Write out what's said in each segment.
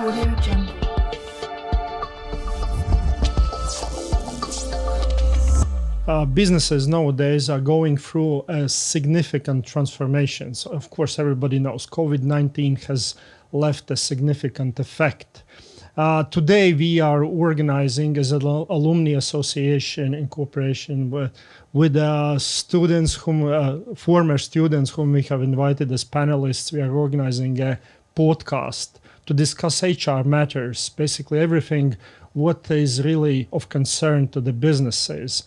Audio Jungle. Businesses nowadays are going through significant transformations. Of course, everybody knows COVID-19 has left a significant effect. Today, we are organizing as an alumni association in cooperation with students, former students whom we have invited as panelists. We are organizing a podcast to discuss HR matters, basically everything what is really of concern to the businesses.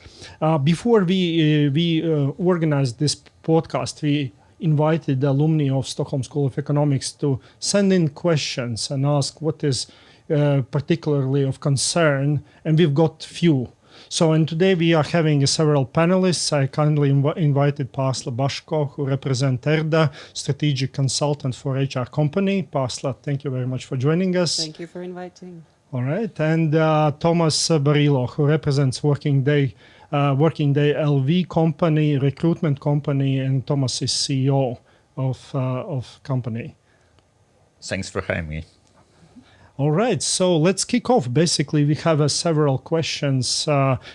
Before we organized this podcast, we invited the alumni of Stockholm School of Economics to send in questions and ask what is particularly of concern, and we've got few. So, and today we are having several panelists. I kindly invited Pārsla Baško, who represents ERDA, strategic consultant for HR company. Pārsla, thank you very much for joining us. Thank you for inviting. All right, and Tomass Barilo, who represents Working Day LV company, recruitment company, and Tomass is CEO of company. Thanks for having me. All right, so let's kick off. Basically, we have several questions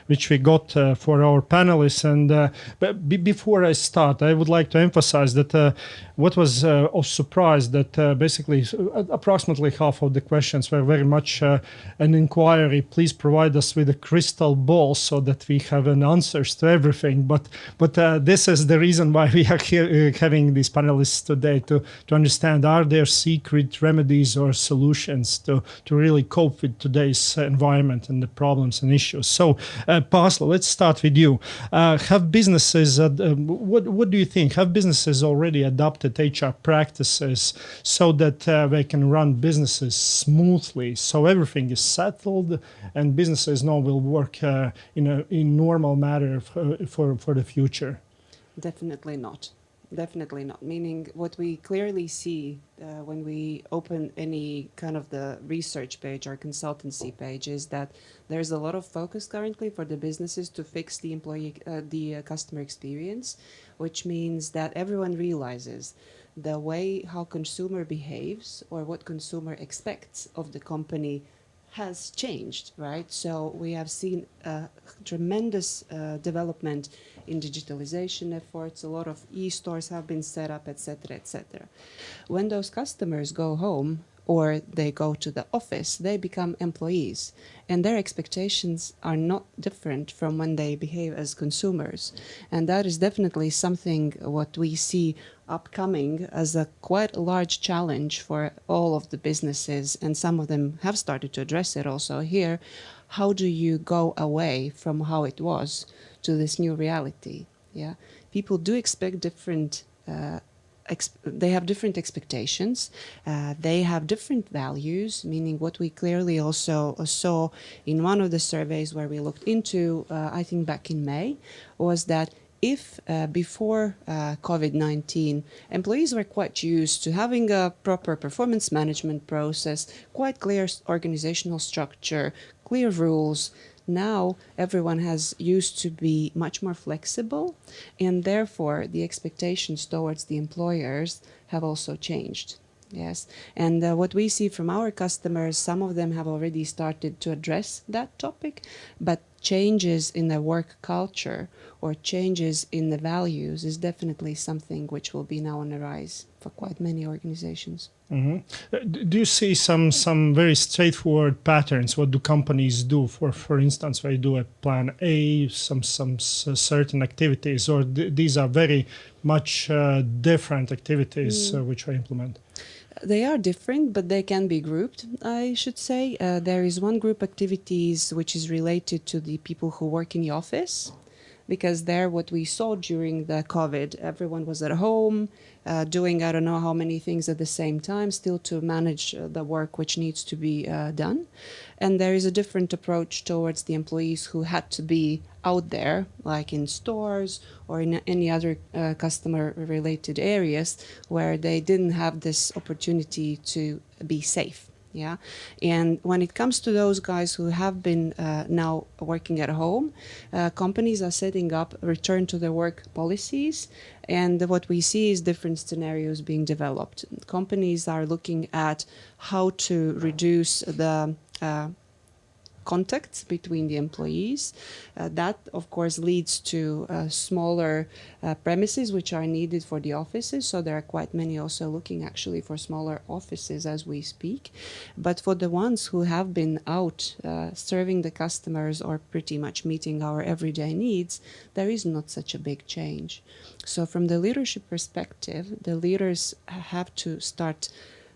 which we got for our panelists. And but before I start, I would like to emphasize that what was of surprise that basically approximately half of the questions were very much an inquiry. Please provide us with a crystal ball so that we have an answers to everything. But this is the reason why we are here having these panelists today to understand, are there secret remedies or solutions to really cope with today's environment and the problems and issues. So, Pārsla, let's start with you. Have businesses, what do you think? Have businesses already adopted HR practices so that they can run businesses smoothly, so everything is settled and businesses now will work in normal manner for the future? Definitely not. Definitely not. Meaning what we clearly see when we open any kind of the research page or consultancy page is that there's a lot of focus currently for the businesses to fix the customer experience, which means that everyone realizes the way how consumer behaves or what consumer expects of the company has changed, right? So we have seen a tremendous development in digitalization efforts. A lot of e-stores have been set up, etc., etc. When those customers go home or they go to the office, they become employees, and their expectations are not different from when they behave as consumers. And that is definitely something what we see upcoming as a quite large challenge for all of the businesses, and some of them have started to address it also here. How do you go away from how it was to this new reality? Yeah, people do expect different. They have different expectations. They have different values. Meaning, what we clearly also saw in one of the surveys where we looked into, I think back in May, was that if before COVID-19, employees were quite used to having a proper performance management process, quite clear organizational structure, clear rules. Now everyone has used to be much more flexible, and therefore the expectations towards the employers have also changed. Yes, and what we see from our customers, some of them have already started to address that topic, but changes in the work culture or changes in the values is definitely something which will be now on the rise for quite many organizations. Mm-hmm. Do you see some very straightforward patterns? What do companies do? For instance, they do a plan A, some certain activities, or these are very much different activities which I implement? They are different, but they can be grouped, I should say. There is one group activities which is related to the people who work in the office, because there what we saw during the COVID, everyone was at home doing I don't know how many things at the same time, still to manage the work which needs to be done. And there is a different approach towards the employees who had to be out there, like in stores or in any other customer-related areas where they didn't have this opportunity to be safe. Yeah, and when it comes to those guys who have been now working at home, companies are setting up return to the work policies, and what we see is different scenarios being developed. Companies are looking at how to reduce the contacts between the employees. That, of course, leads to smaller premises which are needed for the offices. So there are quite many also looking actually for smaller offices as we speak. But for the ones who have been out serving the customers or pretty much meeting our everyday needs, there is not such a big change. So from the leadership perspective, the leaders have to start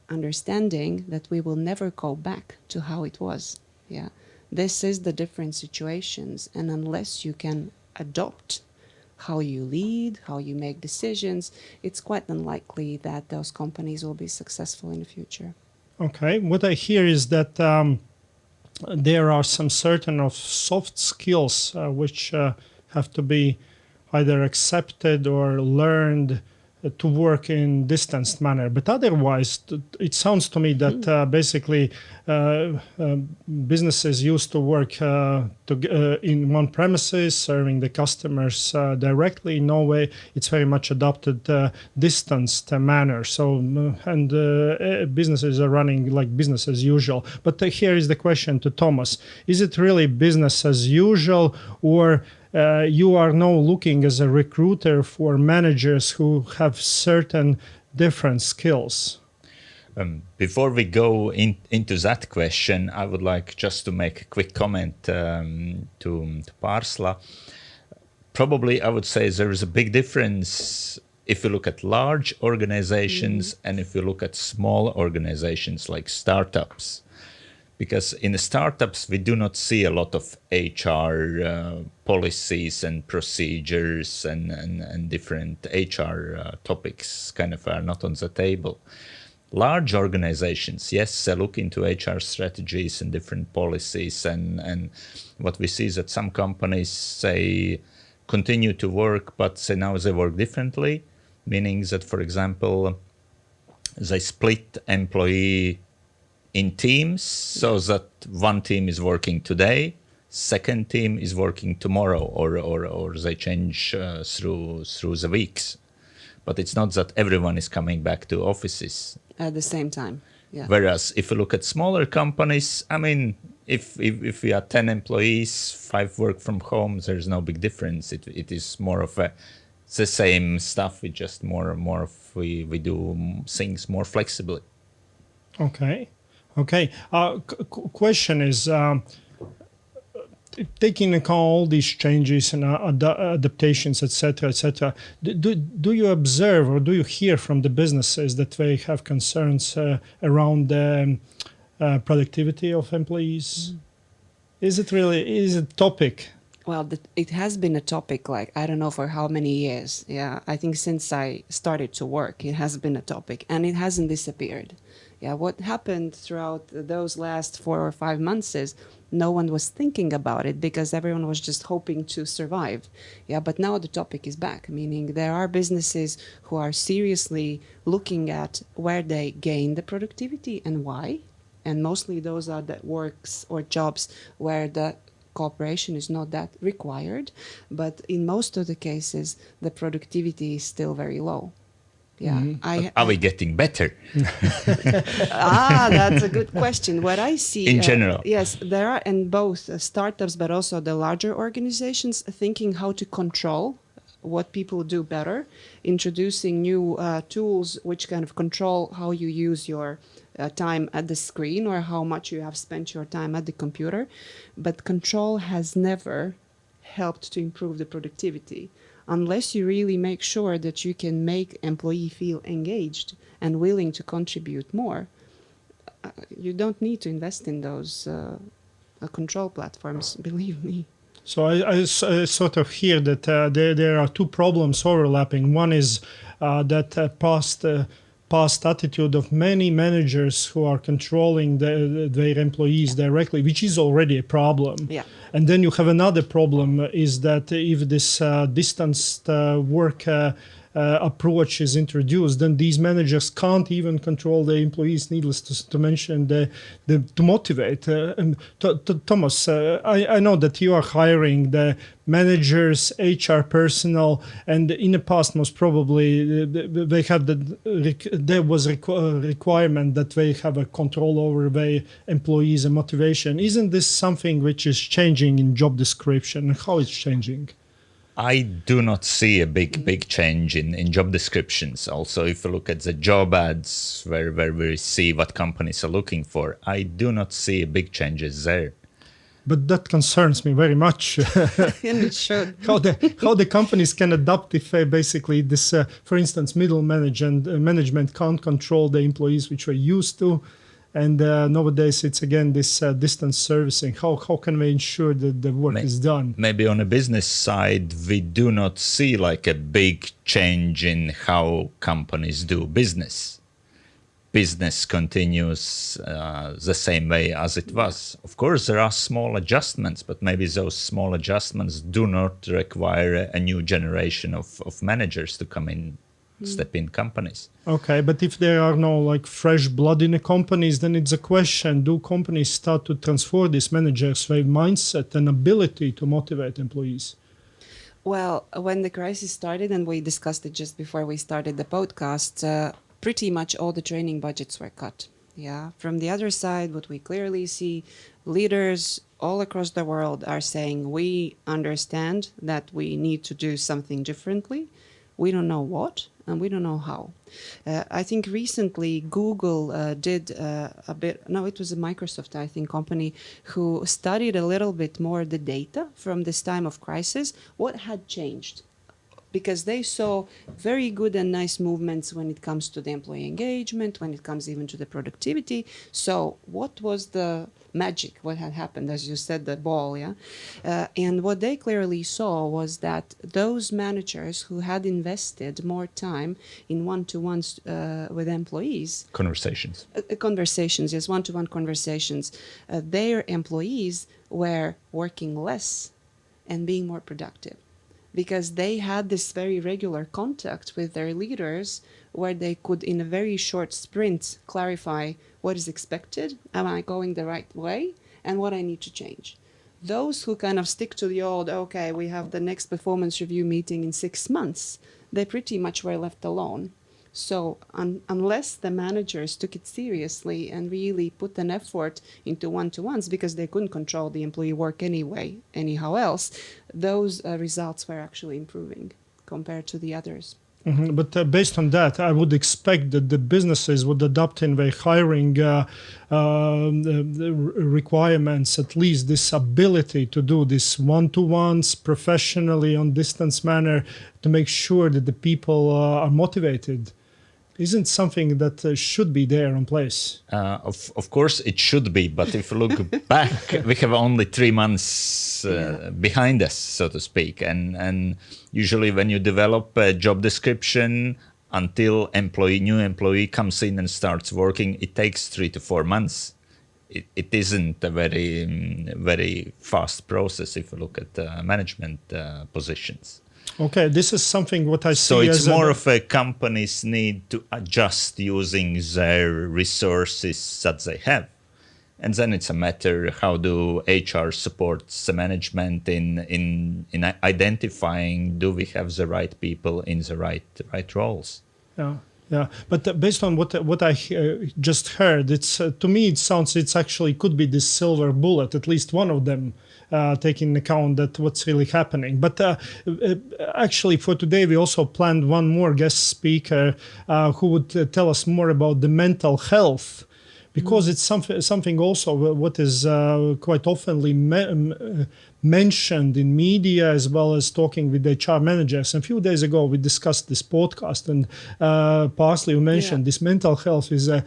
understanding that we will never go back to how it was. Yeah. This is the different situations, and unless you can adopt how you lead, how you make decisions, it's quite unlikely that those companies will be successful in the future. Okay, what I hear is that there are some certain of soft skills which have to be either accepted or learned to work in distanced manner. But otherwise, it sounds to me that basically businesses used to work in one premises, serving the customers directly. In Norway, it's very much adopted distanced manner. So, businesses are running like business as usual. But here is the question to Tomass. Is it really business as usual, or you are now looking as a recruiter for managers who have certain different skills? Before we go into that question, I would like just to make a quick comment to Pārsla. Probably I would say there is a big difference if you look at large organizations and if you look at small organizations like startups. Because in the startups, we do not see a lot of HR policies and procedures and different HR topics kind of are not on the table. Large organizations, yes, they look into HR strategies and different policies. And what we see is that some companies, they continue to work, but now they work differently, meaning that, for example, they split employee in teams so that one team is working today, second team is working tomorrow, or they change through the weeks. But it's not that everyone is coming back to offices At the same time. Yeah. Whereas if you look at smaller companies, I mean, if we are 10 employees, 5 work from home, there's no big difference. It is more of the same stuff. We just we do things more flexibly. Okay. Question is, taking into account all these changes and adaptations, etc., do you observe or do you hear from the businesses that they have concerns around the productivity of employees? Is it a topic? Well, it has been a topic, like, I don't know for how many years. Yeah, I think since I started to work, it has been a topic, and it hasn't disappeared. Yeah, what happened throughout those last 4 or 5 months is no one was thinking about it because everyone was just hoping to survive. Yeah, but now the topic is back, meaning there are businesses who are seriously looking at where they gain the productivity and why. And mostly those are the works or jobs where the cooperation is not that required. But in most of the cases, the productivity is still very low. Yeah, Are we getting better? That's a good question. What I see in general, yes, there are in both startups, but also the larger organizations thinking how to control what people do better, introducing new tools which kind of control how you use your time at the screen or how much you have spent your time at the computer. But control has never helped to improve the productivity. Unless you really make sure that you can make employee feel engaged and willing to contribute more, you don't need to invest in those control platforms, believe me. So I sort of hear that there are 2 problems overlapping. One is that past attitude of many managers who are controlling their employees directly, which is already a problem. Yeah. And then you have another problem is that if this distanced work approach is introduced, then these managers can't even control their employees, needless to mention, to motivate. Thomas, I know that you are hiring the managers, HR personnel, and in the past most probably they have there was a requirement that they have a control over their employees and motivation. Isn't this something which is changing in job description? How it's changing? I do not see a big change in job descriptions. Also, if you look at the job ads where we see what companies are looking for, I do not see big changes there. But that concerns me very much. And it should. how the companies can adapt if basically this, for instance, middle management can't control the employees which we're used to. And nowadays, it's again this distance servicing. How can we ensure that the work is done? Maybe on a business side, we do not see like a big change in how companies do business. Business continues the same way as it was. Of course, there are small adjustments, but maybe those small adjustments do not require a new generation of managers to come in. Step in companies. Okay, but if there are no like fresh blood in the companies, then it's a question: do companies start to transfer these managers' mindset and ability to motivate employees? Well, when the crisis started, and we discussed it just before we started the podcast, pretty much all the training budgets were cut. Yeah. From the other side, what we clearly see, leaders all across the world are saying, we understand that we need to do something differently. We don't know what, and we don't know how. I think recently Google did a bit, no, it was a Microsoft, I think, company who studied a little bit more the data from this time of crisis, what had changed. Because they saw very good and nice movements when it comes to the employee engagement, when it comes even to the productivity. So what was the magic, what had happened, as you said, the ball, yeah? And what they clearly saw was that those managers who had invested more time in one-to-ones with employees... Conversations, yes, one-to-one conversations. Their employees were working less and being more productive, because they had this very regular contact with their leaders where they could, in a very short sprint, clarify what is expected, am I going the right way, and what I need to change. Those who kind of stick to the old, okay, we have the next performance review meeting in 6 months, they pretty much were left alone. So unless the managers took it seriously and really put an effort into one-to-ones, because they couldn't control the employee work anyway, anyhow else, those results were actually improving compared to the others. Mm-hmm. But based on that, I would expect that the businesses would adopt in their hiring the requirements, at least this ability to do this one-to-ones professionally on distance manner, to make sure that the people are motivated. Isn't something that should be there in place? Of course it should be, but if you look back, we have only 3 months behind us, so to speak. And usually when you develop a job description until new employee comes in and starts working, it takes 3 to 4 months. It isn't a very fast process if you look at management positions. Okay, this is something what I see. So it's more of a companies need to adjust using their resources that they have. And then it's a matter how do HR support the management in identifying, do we have the right people in the right roles? Yeah. But based on what I just heard, it's to me it sounds it's actually could be this silver bullet, at least one of them. Taking into account that what's really happening. But actually for today, we also planned one more guest speaker who would tell us more about the mental health, because it's something also what is quite oftenly mentioned in media, as well as talking with HR managers. And a few days ago, we discussed this podcast, and Pārsla, you mentioned this mental health is a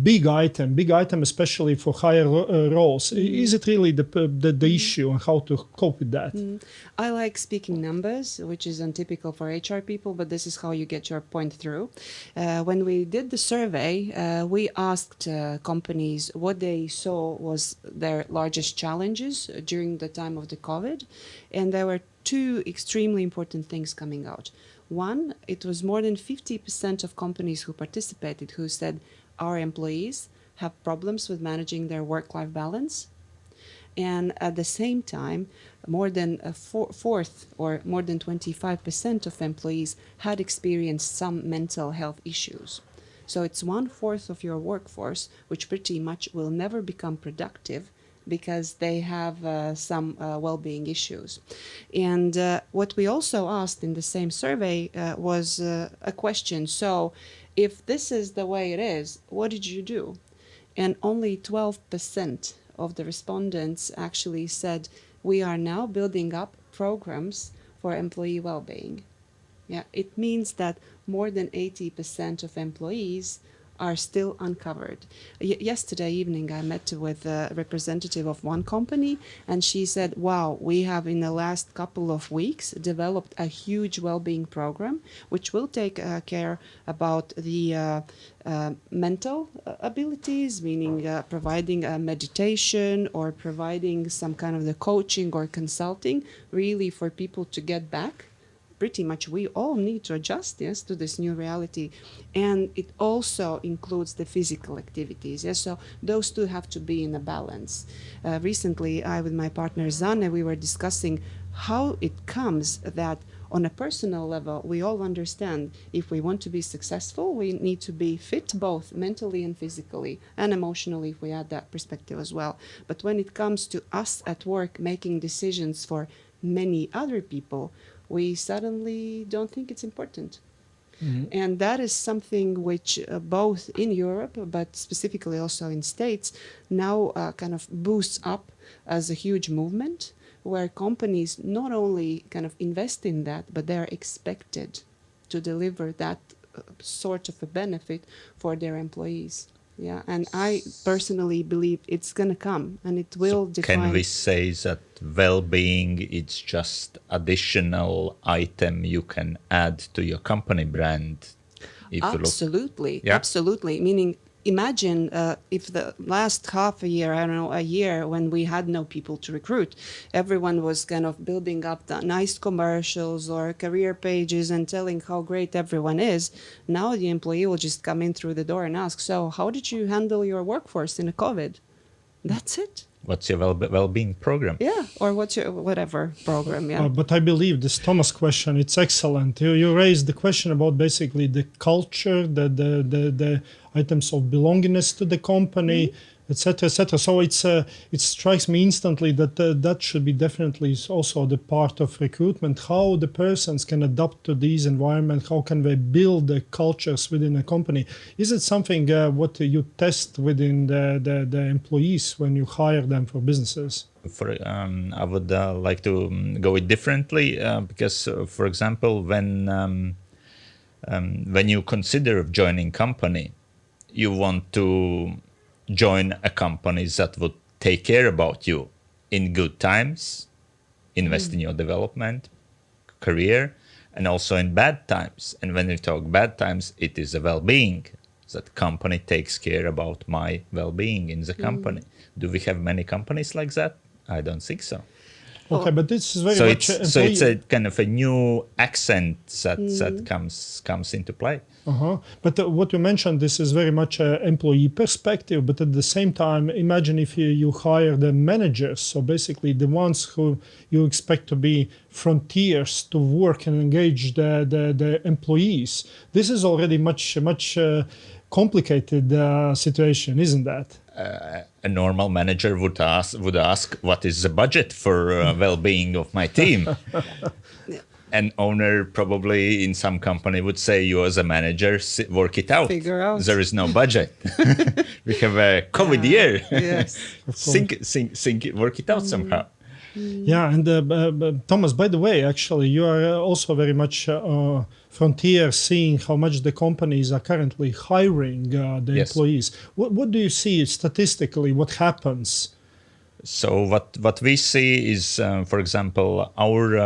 big item, especially for higher roles. Is it really the issue, and how to cope with that? I like speaking numbers, which is untypical for HR people, but this is how you get your point through. When we did the survey, we asked companies what they saw was their largest challenges during the time of the COVID, and there were 2 extremely important things coming out. One, it was more than 50% of companies who participated who said our employees have problems with managing their work-life balance. And at the same time, more than a fourth or more than 25% of employees had experienced some mental health issues. So it's 1/4 of your workforce, which pretty much will never become productive because they have some well-being issues. And what we also asked in the same survey was a question. So if this is the way it is, what did you do? And only 12% of the respondents actually said, we are now building up programs for employee well-being. Yeah, it means that more than 80% of employees are still uncovered. Yesterday evening, I met with a representative of one company, and she said, wow, we have in the last couple of weeks developed a huge well-being program, which will take care about the mental abilities, meaning providing meditation or providing some kind of the coaching or consulting, really for people to get back. Pretty much we all need to adjust, yes, to this new reality. And it also includes the physical activities, yes, so those two have to be in a balance. Recently, I with my partner Zanne, we were discussing how it comes that on a personal level, we all understand if we want to be successful, we need to be fit both mentally and physically and emotionally, if we add that perspective as well. But when it comes to us at work making decisions for many other people, we suddenly don't think it's important. Mm-hmm. And that is something which both in Europe, but specifically also in States, now kind of boosts up as a huge movement where companies not only kind of invest in that, but they're expected to deliver that sort of a benefit for their employees. Yeah, and I personally believe it's going to come and it will define. Can we say that well-being is just additional item you can add to your company brand? Absolutely, Yeah? Absolutely. Meaning, imagine if the last half a year, I don't know, a year when we had no people to recruit, everyone was kind of building up the nice commercials or career pages and telling how great everyone is. Now the employee will just come in through the door and ask, so how did you handle your workforce in a COVID? That's it. What's your well-being program? Yeah, or what's your whatever program, yeah. But I believe this Thomas question, it's excellent. You raised the question about basically the culture, the items of belongingness to the company, etc., etc. So it strikes me instantly that that should be definitely also the part of recruitment, how the persons can adapt to these environments, how can they build the cultures within a company. Is it something what you test within the employees when you hire them for businesses? I would like to go it differently because, for example, when you consider joining company, you want to join a company that would take care about you in good times, invest in your development, career, and also in bad times. And when we talk bad times, it is a well-being. That company takes care about my well-being in the company. Do we have many companies like that? I don't think so. Okay, but this is very much... So it's a kind of a new accent that comes into play. But what you mentioned, this is very much an employee perspective, but at the same time, imagine if you hire the managers, so basically the ones who you expect to be frontiers to work and engage the employees. This is already much complicated situation, isn't that? A normal manager would ask, what is the budget for well-being of my team? An owner probably in some company would say, you as a manager, work it out. Figure out. There is no budget. We have a COVID year. Yes. think it, work it out somehow. Yeah, and Thomas, by the way, actually, you are also very much frontier, seeing how much the companies are currently hiring the employees. What do you see statistically? What happens? So what we see is, for example, our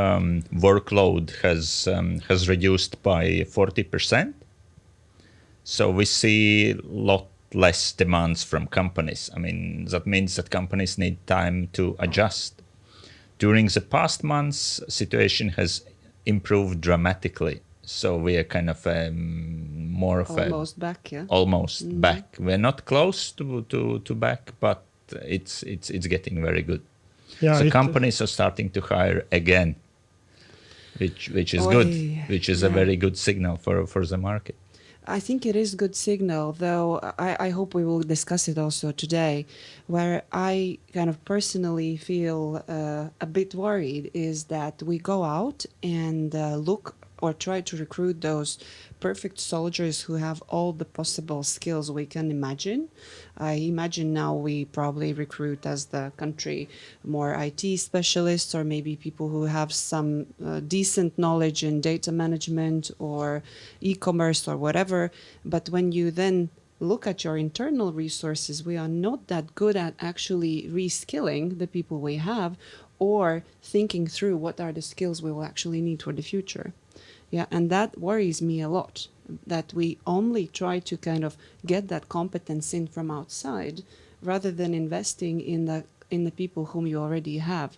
workload has reduced by 40%. So we see a lot less demands from companies. I mean, that means that companies need time to adjust. During the past months, situation has improved dramatically. So we are kind of more of Almost back, yeah. almost back. We're not close to back, but it's getting very good. Yeah, So companies are starting to hire again, which is good, which is a very good signal for the market. I think it is good signal, though I hope we will discuss it also today. Where I kind of personally feel a bit worried is that we go out and look or try to recruit those perfect soldiers who have all the possible skills we can imagine. I imagine now we probably recruit as the country more IT specialists, or maybe people who have some decent knowledge in data management or e-commerce or whatever. But when you then look at your internal resources, we are not that good at actually reskilling the people we have or thinking through what are the skills we will actually need for the future. Yeah, and that worries me a lot, that we only try to kind of get that competence in from outside rather than investing in the people whom you already have.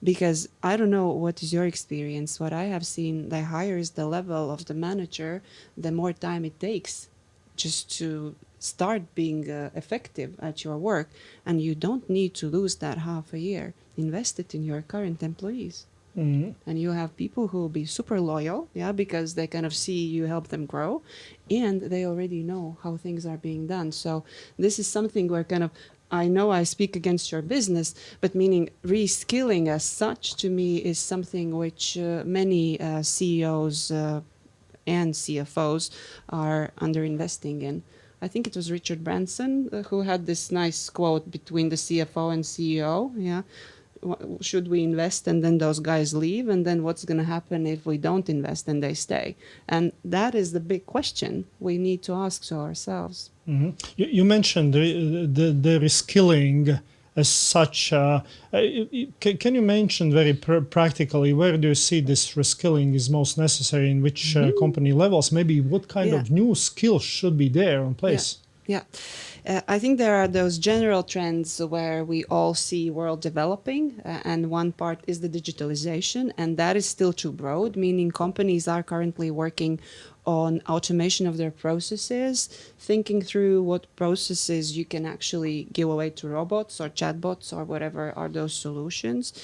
Because I don't know what is your experience. What I have seen, the higher is the level of the manager, the more time it takes just to start being effective at your work. And you don't need to lose that half a year. Invest it in your current employees. And you have people who will be super loyal, yeah, because they kind of see you help them grow, and they already know how things are being done. So this is something where kind of, I know I speak against your business, but meaning reskilling as such to me is something which many CEOs and CFOs are underinvesting in. I think it was Richard Branson who had this nice quote between the CFO and CEO, yeah. Should we invest and then those guys leave, and then what's going to happen if we don't invest and they stay? And that is the big question we need to ask to ourselves. You mentioned the reskilling as such. Can you mention very practically where do you see this reskilling is most necessary, in which company levels? Maybe what kind of new skills should be there in place? Yeah. I think there are those general trends where we all see world developing, and one part is the digitalization, and that is still too broad, meaning companies are currently working on automation of their processes, thinking through what processes you can actually give away to robots or chatbots or whatever are those solutions.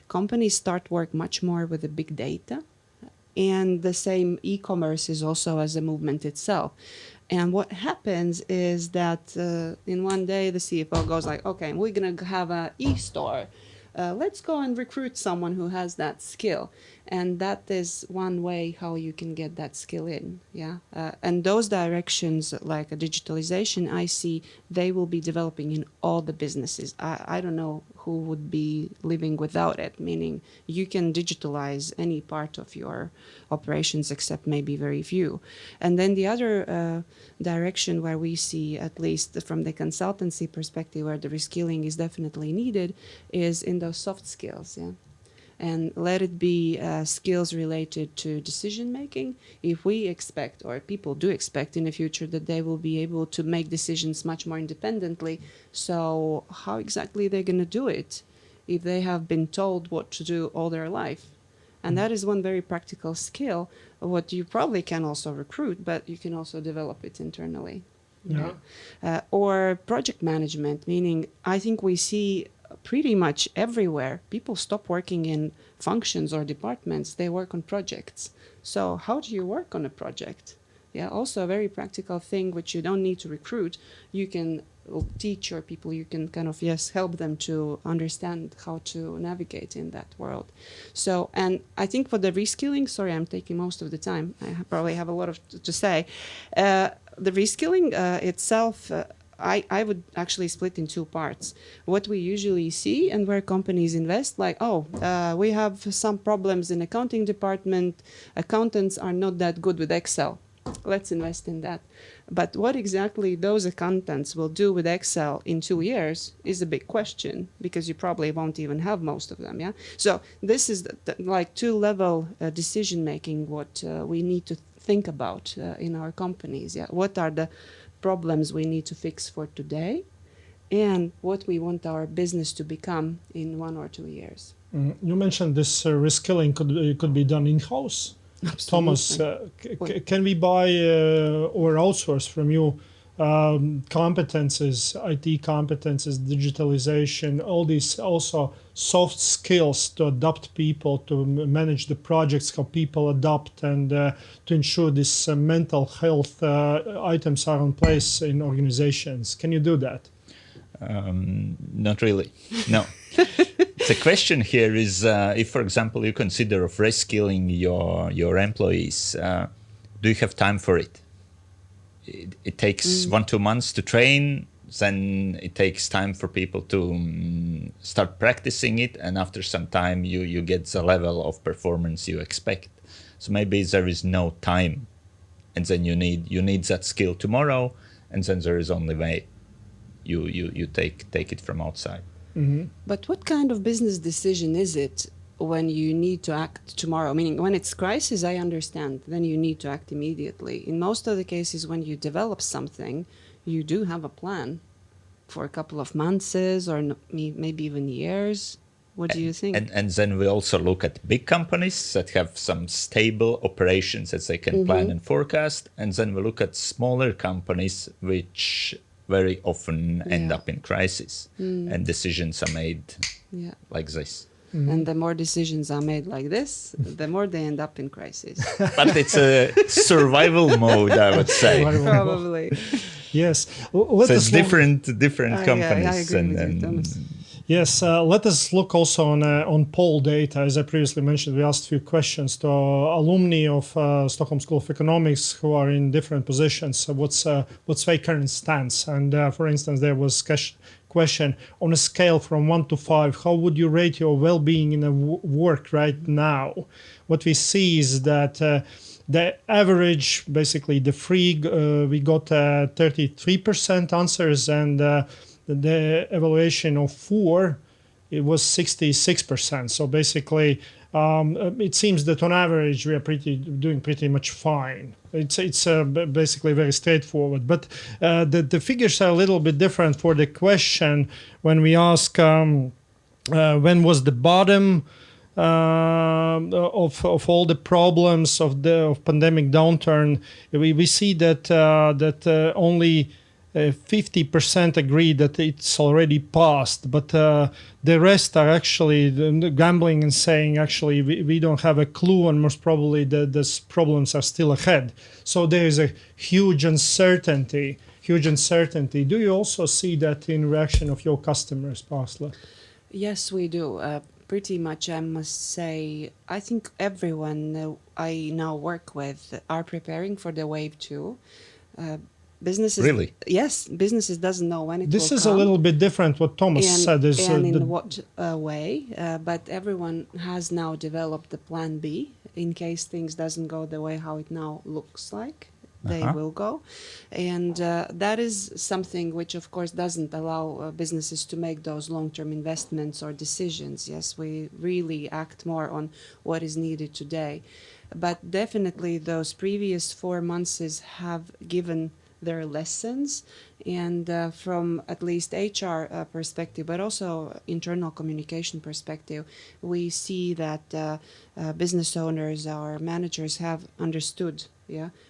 Companies start work much more with the big data, and the same e-commerce is also as a movement itself. And what happens is that in one day the CFO goes like, okay, we're going to have an e-store. Let's go and recruit someone who has that skill. And that is one way how you can get that skill in. Yeah. And those directions like a digitalization, I see they will be developing in all the businesses. I don't know who would be living without it, meaning you can digitalize any part of your operations except maybe very few. And then the other direction where we see, at least from the consultancy perspective, where the reskilling is definitely needed is in those soft skills. Yeah. And let it be skills related to decision making. If we expect, or people do expect in the future, that they will be able to make decisions much more independently, so how exactly they're going to do it if they have been told what to do all their life? And that is one very practical skill, what you probably can also recruit, but you can also develop it internally. Yeah. Or project management, meaning I think we see pretty much everywhere people stop working in functions or departments, they work on projects. So how do you work on a project? Yeah, also a very practical thing which you don't need to recruit. You can teach your people, you can kind of, help them to understand how to navigate in that world. So, and I think for the reskilling, sorry, I'm taking most of the time. I probably have a lot to say. The reskilling itself, I would actually split in two parts. What we usually see and where companies invest, like, we have some problems in accounting department. Accountants are not that good with Excel. Let's invest in that. But what exactly those accountants will do with Excel in 2 years is a big question, because you probably won't even have most of them. Yeah. So this is like two-level decision making. What we need to think about in our companies. Yeah. What are the problems we need to fix for today, and what we want our business to become in 1 or 2 years. You mentioned this reskilling could be done in-house. Thomas, can we buy or outsource from you competences, IT competences, digitalization, all these also soft skills to adapt people, to manage the projects, how people adapt, and to ensure these mental health items are in place in organizations? Can you do that? Not really, no. The question here is, if, for example, you consider of reskilling your employees, do you have time for it? It takes 1-2 months to train, then it takes time for people to start practicing it, and after some time you get the level of performance you expect. So maybe there is no time, and then you need that skill tomorrow, and then there is only way you take it from outside. Mm-hmm. But what kind of business decision is it when you need to act tomorrow? Meaning, when it's crisis, I understand, then you need to act immediately. In most of the cases, when you develop something, you do have a plan for a couple of months or maybe even years. What do you think? And then we also look at big companies that have some stable operations that they can plan and forecast. And then we look at smaller companies which very often end up in crisis, and decisions are made like this. Mm-hmm. And the more decisions are made like this, the more they end up in crisis. But it's a survival mode, I would say. Probably. Yes. So it's different companies. I agree with you, Thomas. Yes, let us look also on poll data. As I previously mentioned, we asked a few questions to alumni of Stockholm School of Economics who are in different positions. What's their current stance? And for instance, there was question on a scale from 1 to 5, how would you rate your well-being in a work right now? What we see is that the average, basically the free, we got 33% answers, and the evaluation of 4, it was 66%. So basically, it seems that on average we are doing pretty much fine. It's basically very straightforward. But the figures are a little bit different for the question when we ask when was the bottom of all the problems of pandemic downturn. We see that only 50% agree that it's already passed, but the rest are actually gambling and saying actually we don't have a clue, and most probably these problems are still ahead. So there is a huge uncertainty. Do you also see that in reaction of your customers, Pārsla? Yes, we do. Pretty much, I must say, I think everyone I now work with are preparing for the wave 2. Businesses, really? Yes, businesses doesn't know when it will come. This is a little bit different what Thomas said. And in what way, but everyone has now developed the plan B in case things doesn't go the way how it now looks like they will go. And that is something which, of course, doesn't allow businesses to make those long-term investments or decisions. Yes, we really act more on what is needed today. But definitely those previous 4 months have given their lessons, and from at least HR perspective, but also internal communication perspective, we see that business owners or managers have understood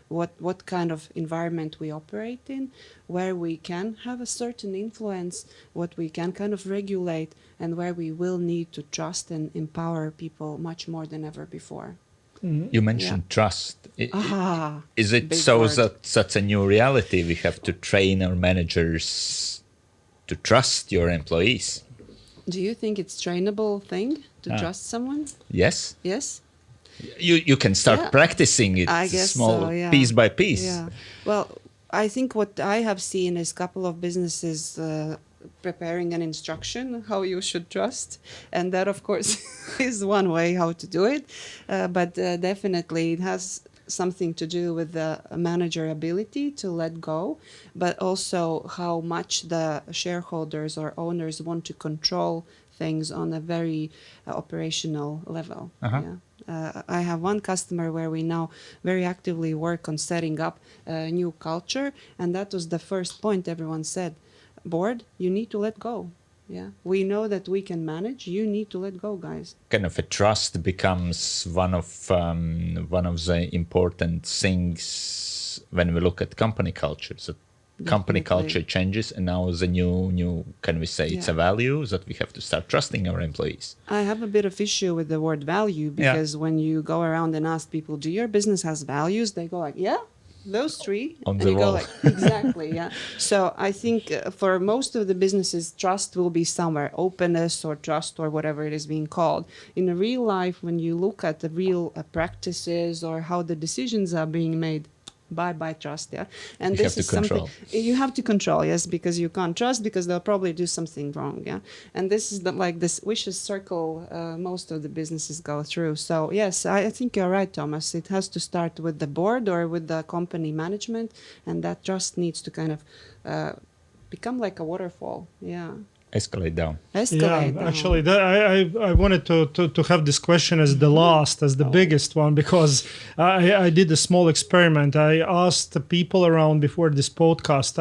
what kind of environment we operate in, where we can have a certain influence, what we can kind of regulate, and where we will need to trust and empower people much more than ever before. Mm-hmm. You mentioned trust. Is it so word. that that's a new reality? We have to train our managers to trust your employees. Do you think it's trainable thing to trust someone? Yes. Yes. You can start practicing it I guess small so, yeah. piece by piece. Yeah. Well, I think what I have seen is a couple of businesses preparing an instruction how you should trust, and that of course is one way how to do it, but definitely it has something to do with the manager ability to let go, but also how much the shareholders or owners want to control things on a very operational level. I have one customer where we now very actively work on setting up a new culture, and that was the first point everyone said: board, you need to let go. Yeah, we know that we can manage. You need to let go, guys. Kind of a trust becomes one of the important things when we look at company culture. So company culture changes, and now the new can we say it's a value that we have to start trusting our employees. I have a bit of issue with the word value because when you go around and ask people, do your business has values? They go like, yeah, those three. On and the you wall. go like, exactly, yeah. So I think for most of the businesses, trust will be somewhere, openness or trust or whatever it is being called. In real life, when you look at the real practices or how the decisions are being made, bye trust, yeah. And You this have is to control. something you have to control, yes, because you can't trust because they'll probably do something wrong, yeah. And this is like this vicious circle most of the businesses go through. So yes, I think you're right, Thomas. It has to start with the board or with the company management, and that trust needs to kind of become like a waterfall, yeah. Escalate down. Escalate. Yeah, actually, I wanted to have this question as the last, as the biggest one, because I did a small experiment. I asked the people around before this podcast,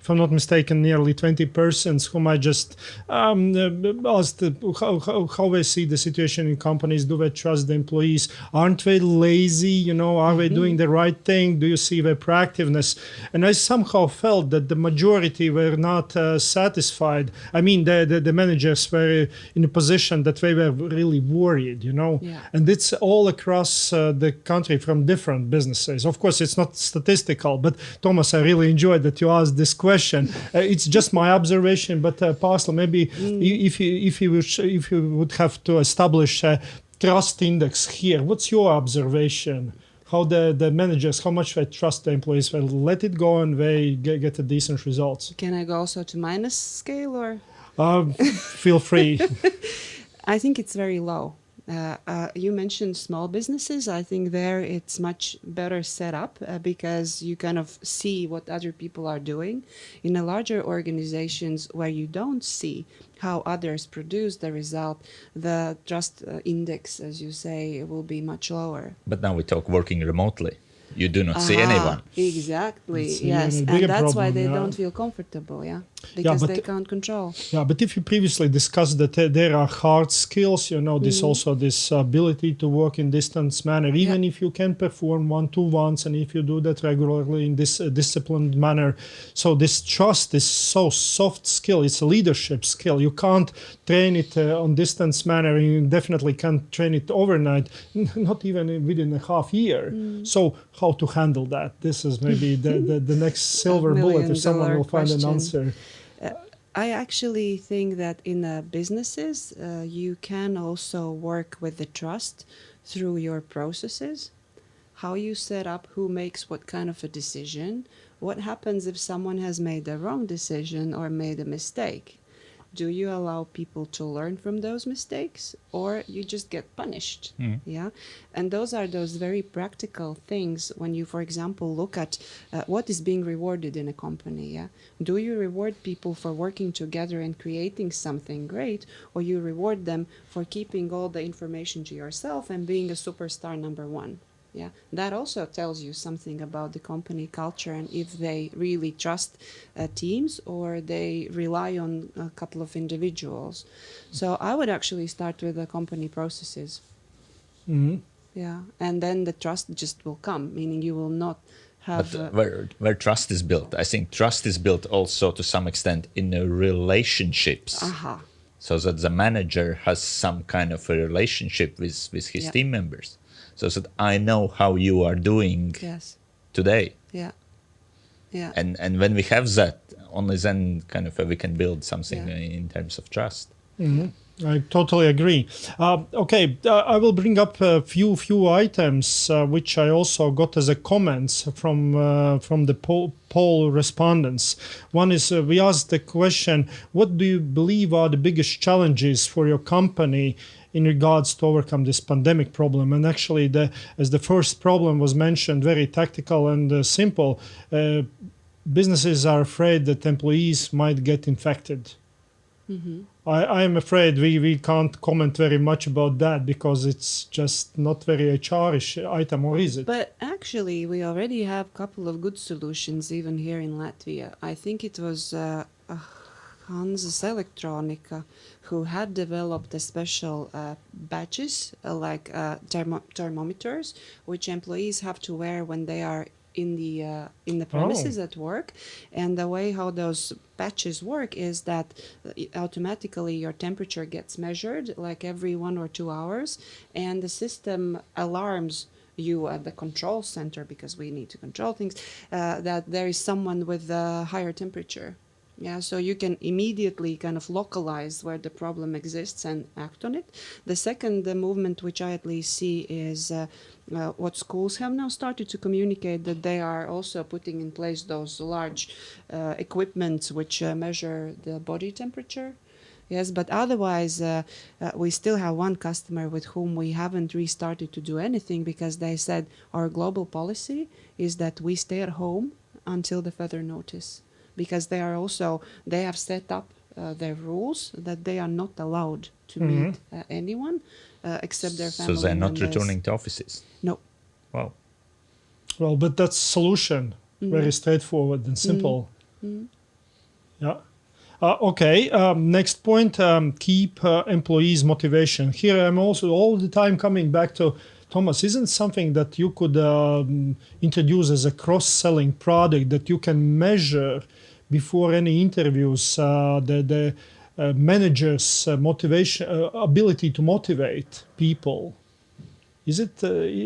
if I'm not mistaken, nearly 20 persons whom I just asked how they see the situation in companies. Do they trust the employees? Aren't they lazy? You know, are they doing the right thing? Do you see their proactiveness? And I somehow felt that the majority were not satisfied. I mean, the managers were in a position that they were really worried, you know, and it's all across the country from different businesses. Of course, it's not statistical, but Thomas, I really enjoyed that you asked this question. It's just my observation, but Pārsla, maybe if you would have to establish a trust index here, what's your observation? How the managers, how much they trust the employees, will let it go and they get a decent results? Can I go also to minus scale or? Feel free. I think it's very low. You mentioned small businesses. I think there it's much better set up because you kind of see what other people are doing. In a larger organizations where you don't see how others produce the result, the trust index, as you say, will be much lower. But now we talk working remotely. You do not see anyone. Exactly, It's yes. even a And bigger that's why problem, they yeah. don't feel comfortable, because but they can't control. Yeah, but if you previously discussed that there are hard skills, you know, this also this ability to work in distance manner, even if you can perform one-to-ones and if you do that regularly in this disciplined manner. So this trust is so soft skill. It's a leadership skill. You can't train it on distance manner. You definitely can't train it overnight, not even within a half year. So how to handle that? This is maybe the next silver bullet if someone will find an answer. I actually think that in businesses, you can also work with the trust through your processes, how you set up, who makes what kind of a decision, what happens if someone has made the wrong decision or made a mistake. Do you allow people to learn from those mistakes or you just get punished? Yeah. And those are those very practical things when you, for example, look at what is being rewarded in a company. Yeah. Do you reward people for working together and creating something great, or you reward them for keeping all the information to yourself and being a superstar number one? Yeah, that also tells you something about the company culture and if they really trust teams or they rely on a couple of individuals. So I would actually start with the company processes. Yeah, and then the trust just will come, meaning you will not have... But where trust is built, I think trust is built also to some extent in the relationships. So that the manager has some kind of a relationship with his team members. So that I know how you are doing today. Yeah. And when we have that, only then kind of we can build something in terms of trust. I totally agree. Okay, I will bring up a few items which I also got as a comments from the poll respondents. One is we asked the question: what do you believe are the biggest challenges for your company in regards to overcome this pandemic problem? And actually, as the first problem was mentioned, very tactical and simple, businesses are afraid that employees might get infected. I am afraid we can't comment very much about that because it's just not very HR-ish item, or is it? But actually, we already have a couple of good solutions even here in Latvia. I think it was Hansa's Electronica, who had developed a special badges like thermometers, which employees have to wear when they are in the premises at work. And the way how those patches work is that automatically your temperature gets measured like every 1 or 2 hours, and the system alarms you at the control center, because we need to control things, that there is someone with a higher temperature. Yeah, so you can immediately kind of localize where the problem exists and act on it. The second movement, which I at least see, is what schools have now started to communicate, that they are also putting in place those large equipments which measure the body temperature. Yes, but otherwise, we still have one customer with whom we haven't restarted to do anything, because they said our global policy is that we stay at home until the further notice, because they have set up their rules that they are not allowed to meet anyone except their family So they're not members. returning to offices? No. Wow. Well, but that's solution. Very straightforward and simple. Yeah. Okay. Next point. Keep employees' motivation. Here, I'm also all the time coming back to Thomas. Isn't something that you could introduce as a cross-selling product that you can measure before any interviews? The manager's motivation, ability to motivate people. Is it?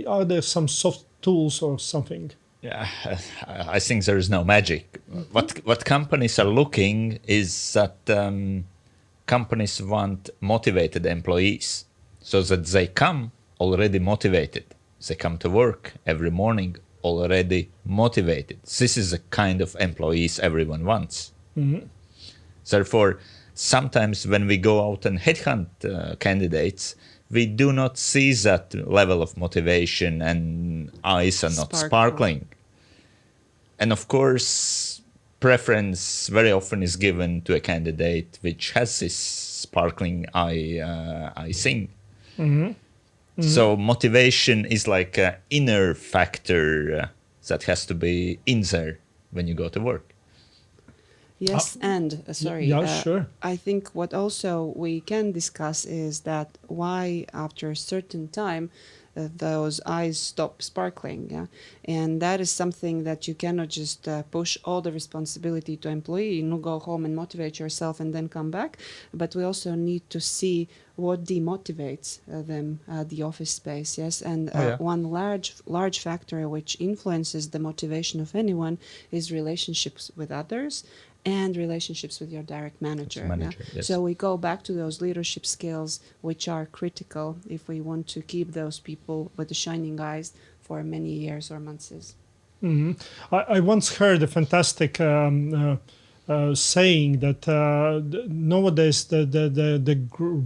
Are there some soft tools or something? Yeah, I think there is no magic. What companies are looking is that companies want motivated employees, so that they come already motivated. They come to work every morning already motivated. This is the kind of employees everyone wants. Therefore, sometimes when we go out and headhunt candidates, we do not see that level of motivation, and eyes are not sparkling. And of course, preference very often is given to a candidate which has this sparkling eye thing. So motivation is like an inner factor that has to be in there when you go to work. Yes, and sorry, sure. I think what also we can discuss is that why after a certain time those eyes stop sparkling, yeah? And that is something that you cannot just push all the responsibility to employee, go home and motivate yourself and then come back, but we also need to see what demotivates them at the office space, yes? And one large factor which influences the motivation of anyone is relationships with others and relationships with your direct manager. Yes. So we go back to those leadership skills which are critical if we want to keep those people with the shining eyes for many years or months. I once heard a fantastic saying that nowadays the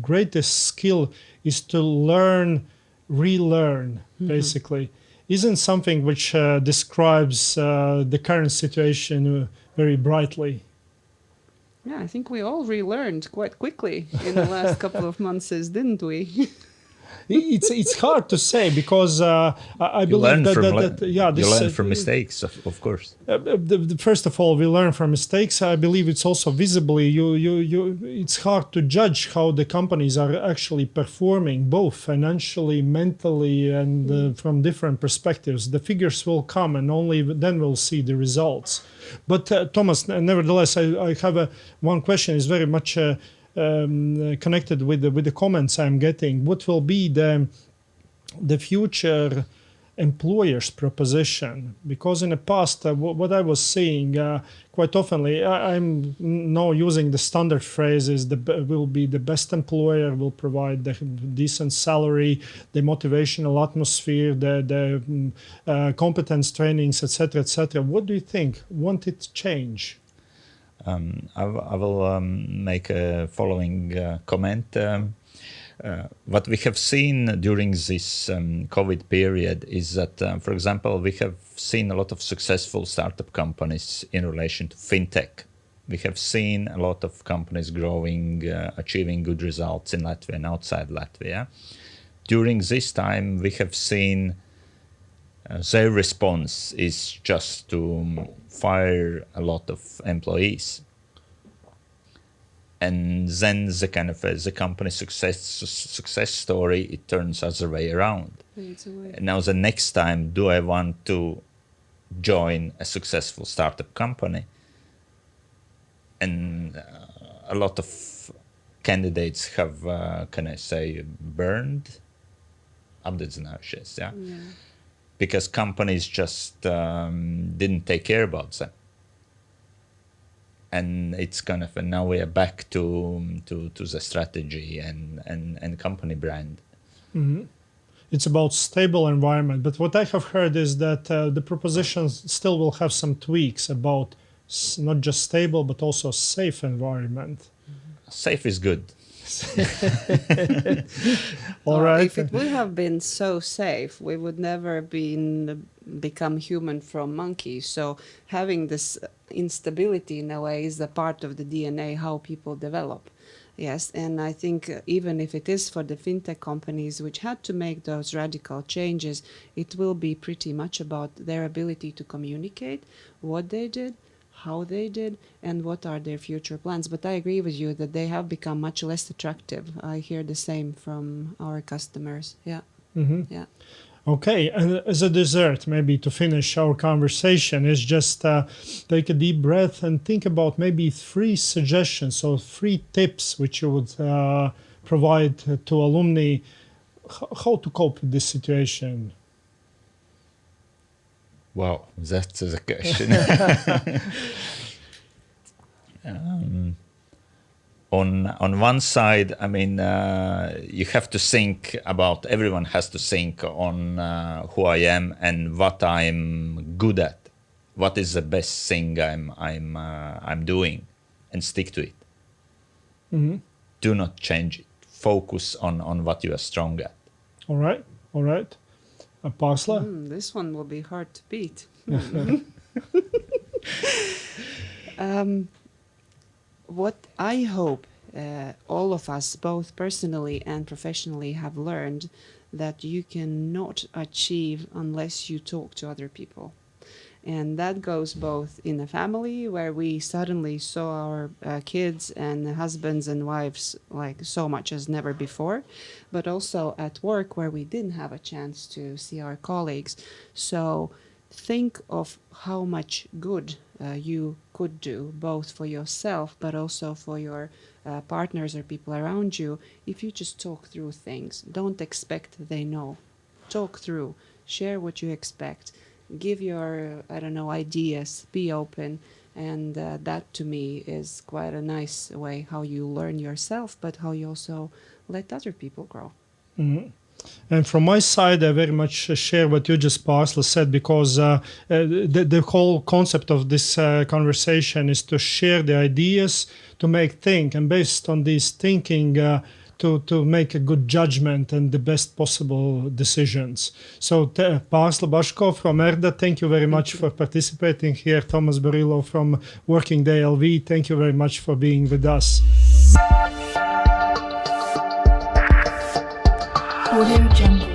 greatest skill is to relearn, basically. Isn't something which describes the current situation very brightly? Yeah, I think we all relearned quite quickly in the last couple of months, didn't we? It's hard to say, because I believe you learn from mistakes, of course. First of all, we learn from mistakes. I believe it's also visibly it's hard to judge how the companies are actually performing, both financially, mentally, and from different perspectives. The figures will come, and only then we'll see the results. But Thomas, nevertheless, I have one question. Is very much connected with the comments I'm getting. What will be the future employer's proposition? Because in the past, what I was seeing quite oftenly, I'm now using the standard phrases: will be the best employer, will provide the decent salary, the motivational atmosphere, the competence trainings, etc., etc. What do you think? Won't it change? I will make a following comment. What we have seen during this COVID period is that, for example, we have seen a lot of successful startup companies in relation to fintech. We have seen a lot of companies growing, achieving good results in Latvia and outside Latvia. During this time, we have seen their response is just to fire a lot of employees. and then the kind of the company success story, it turns other way around. It's a way. Now the next time, do I want to join a successful startup company? And a lot of candidates have, can I say, burned abdedzinājušies, yeah? Yeah. Because companies just didn't take care about them. And it's kind of, and now we are back to the strategy and company brand. Mm-hmm. It's about stable environment. But what I have heard is that the propositions still will have some tweaks about not just stable, but also safe environment. Safe is good. All right. If it would have been so safe, we would never become human from monkeys. So having this instability in a way is a part of the DNA, how people develop. Yes, and I think even if it is for the fintech companies which had to make those radical changes, it will be pretty much about their ability to communicate what they did, how they did, and what are their future plans. But I agree with you that they have become much less attractive. I hear the same from our customers. Yeah. Mm-hmm. Yeah. Okay, and as a dessert, maybe to finish our conversation, is just take a deep breath and think about maybe 3 suggestions or 3 tips which you would provide to alumni how to cope with this situation. Wow, that's a question. On one side, I mean, you have to think about, everyone has to think on who I am and what I'm good at. What is the best thing I'm doing, and stick to it. Mm-hmm. Do not change it. Focus on what you are strong at. All right. Pārsla? This one will be hard to beat. What I hope all of us, both personally and professionally, have learned that you cannot achieve unless you talk to other people. And that goes both in a family where we suddenly saw our kids and husbands and wives like so much as never before, but also at work where we didn't have a chance to see our colleagues. So think of how much good you could do, both for yourself, but also for your partners or people around you, if you just talk through things. Don't expect they know. Talk through, share what you expect. Give your, ideas, be open, and that to me is quite a nice way how you learn yourself, but how you also let other people grow. Mm-hmm. And from my side, I very much share what you just Pārsla said, because the whole concept of this conversation is to share the ideas, to make think, and based on this thinking, to make a good judgment and the best possible decisions. So Pārsla Baško from ERDA, thank you very much for participating here. Tomass Barilo from Working Day LV, thank you very much for being with us. Audio Jungle.